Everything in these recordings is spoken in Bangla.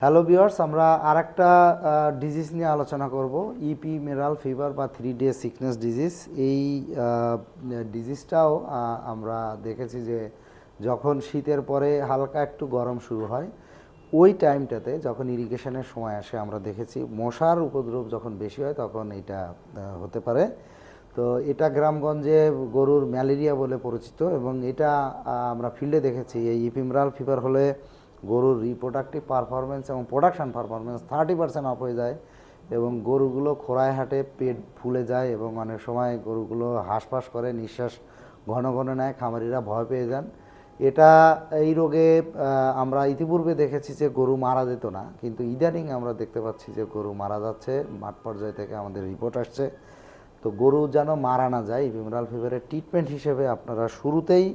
হ্যালো ভিউয়ার্স, আমরা আরেকটা ডিজিজ নিয়ে আলোচনা করব। ইপিমেরাল ফিভার বা 3 ডে সিকনেস ডিজিজ। এই ডিজিজটাও আমরা দেখেছি যে যখন শীতের পরে হালকা একটু গরম শুরু হয় ওই টাইমটাতে যখন ইরিগেশনের সময় আসে আমরা দেখেছি মশার উপদ্রব যখন বেশি হয় তখন এটা হতে পারে। তো এটা গ্রামগঞ্জে গরুর ম্যালেরিয়া বলে পরিচিত এবং এটা আমরা ফিল্ডে দেখেছি। এই ইপিমেরাল ফিভার হলে গরুর রিপ্রোডাক্টিভ পারফরমেন্স এবং প্রোডাকশান পারফরমেন্স 30% অফ হয়ে যায় এবং গরুগুলো খোঁড়ায় হাঁটে, পেট ফুলে যায় এবং অনেক সময় গরুগুলো হাঁসফাঁস করে, নিঃশ্বাস ঘন ঘন নেয়, খামারিরা ভয় পেয়ে যান। এই রোগে আমরা ইতিপূর্বে দেখেছি যে গরু মারা যেত না, কিন্তু ইদানিং আমরা দেখতে পাচ্ছি যে গরু মারা যাচ্ছে। মাঠ পর্যায় থেকে আমাদের রিপোর্ট আসছে। তো গরু যেন মারা না যায়, ইপিমেরাল ফিভারের ট্রিটমেন্ট হিসেবে আপনারা শুরুতেই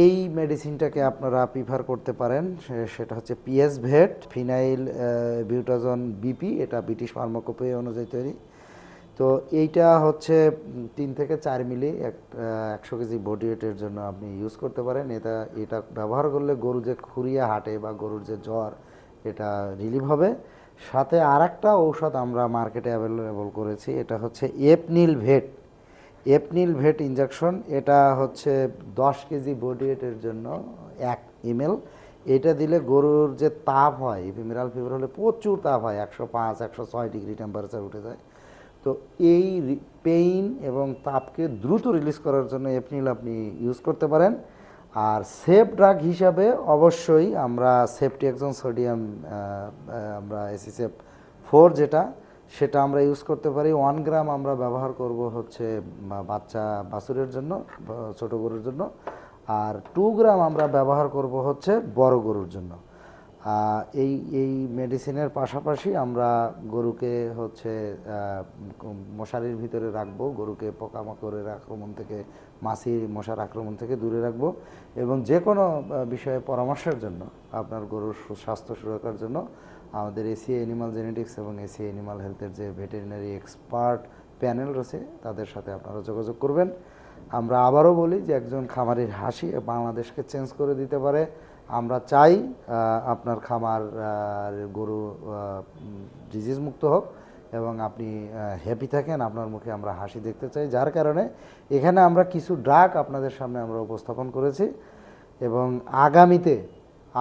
এই মেডিসিনটাকে আপনারা প্রিফার করতে পারেন। সেটা হচ্ছে পিএস ভেট, ফিনাইল বিউটাজন বিপি। এটা ব্রিটিশ ফার্মাকোপে অনুযায়ী তৈরি। তো এইটা হচ্ছে 3 থেকে 4 মিলি 100 কেজি বডি ওয়েটের জন্য আপনি ইউজ করতে পারেন। এটা ব্যবহার করলে গরু যে খুরিয়া হাঁটে বা গরুর যে জ্বর এটা রিলিভ হবে। সাথে আরেকটা ঔষধ আমরা মার্কেটে অ্যাভেলেবল করেছি, এটা হচ্ছে এপনিল ভেট ইনজেকশন। এটা হচ্ছে 10 কেজি বডি ওয়েটের জন্য 1 ml। এটা দিলে গরুর যে তাপ হয়, ইপিমেরাল ফিভার হলে প্রচুর তাপ হয়, 105-106 ডিগ্রি টেম্পারেচার উঠে যায়। তো এই পেইন এবং তাপকে দ্রুত রিলিজ করার জন্য এপনিল আপনি ইউজ করতে পারেন। আর সেফ ড্রাগ হিসাবে অবশ্যই আমরা সেফটিএক্সন সোডিয়াম, আমরা এসিসেপ 4 সেটা আমরা ইউজ করতে পারি। 1 গ্রাম আমরা ব্যবহার করব হচ্ছে বাচ্চা বাছুরের জন্য, ছোট গরুর জন্য। আর 2 গ্রাম আমরা ব্যবহার করব হচ্ছে বড় গরুর জন্য। এই এই মেডিসিনের পাশাপাশি আমরা গরুকে হচ্ছে মশারির ভিতরে রাখবো, গরুকে পোকামাকড়ের আক্রমণ থেকে, মাছি মশার আক্রমণ থেকে দূরে রাখবো। এবং যে কোনো বিষয়ে পরামর্শের জন্য, আপনার গরুর স্বাস্থ্য সুরক্ষার জন্য আমাদের এসিআই অ্যানিমাল জেনেটিক্স এবং এসিআই অ্যানিমাল হেলথের যে ভেটেরিনারি এক্সপার্ট প্যানেল রয়েছে তাদের সাথে আপনারা যোগাযোগ করবেন। আমরা আবারও বলি যে একজন খামারির হাসি বাংলাদেশকে চেঞ্জ করে দিতে পারে। আমরা চাই আপনার খামার গরু ডিজিজ মুক্ত হোক এবং আপনি হ্যাপি থাকেন, আপনার মুখে আমরা হাসি দেখতে চাই। যার কারণে এখানে আমরা কিছু ড্রাগ আপনাদের সামনে আমরা উপস্থাপন করেছি এবং আগামীতে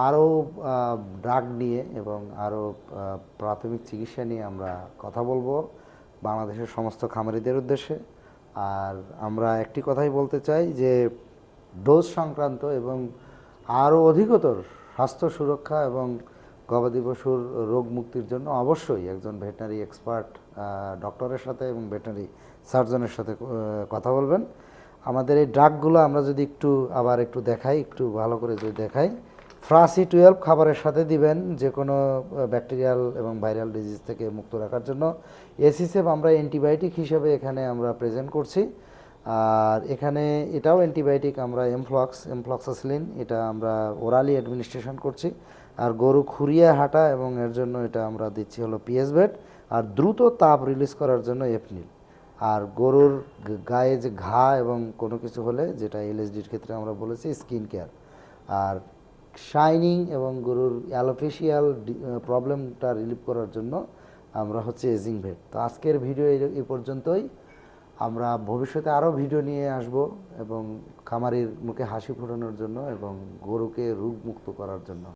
আরও ড্রাগ নিয়ে এবং আরও প্রাথমিক চিকিৎসা নিয়ে আমরা কথা বলবো বাংলাদেশের সমস্ত খামারিদের উদ্দেশ্যে। আর আমরা একটি কথাই বলতে চাই যে ডোজ সংক্রান্ত এবং আরও অধিকতর স্বাস্থ্য সুরক্ষা এবং গবাদি পশুর রোগ মুক্তির জন্য অবশ্যই একজন ভেটেনারি এক্সপার্ট ডক্টরের সাথে এবং ভেটেনারি সার্জনের সাথে কথা বলবেন। আমাদের এই ড্রাগগুলো আমরা যদি একটু দেখাই, একটু ভালো করে যদি দেখাই, FRAC12 খাবারের সাথে দিবেন যে কোনো ব্যাকটেরিয়াল এবং ভাইরাল ডিজিজ থেকে মুক্ত রাখার জন্য। এসিসেপ আমরা অ্যান্টিবায়োটিক হিসেবে এখানে আমরা প্রেজেন্ট করছি। আর এখানে এটাও অ্যান্টিবায়োটিক, আমরা এমফ্লক্সাসিলিন, এটা আমরা ওরালি অ্যাডমিনিস্ট্রেশন করছি। আর গরু খুরিয়ে হাঁটা এবং এর জন্য এটা আমরা দিচ্ছি হলো পিএস ভেট। আর দ্রুত তাপ রিলিজ করার জন্য এপনিল। আর গরুর গায়ে যে ঘা এবং কোনো কিছু হলে, যেটা এলএসডির ক্ষেত্রে আমরা বলেছি স্কিন কেয়ার। আর শাইনিং এবং গরুর অ্যালোপেশিয়াল প্রবলেমটা রিলিভ করার জন্য আমরা হচ্ছে এজিং ভেট। তো আজকের ভিডিও এই পর্যন্তই। আমরা ভবিষ্যতে আরও ভিডিও নিয়ে আসব এবং খামারির মুখে হাসি ফোটানোর জন্য এবং গরুকে রোগ মুক্ত করার জন্য।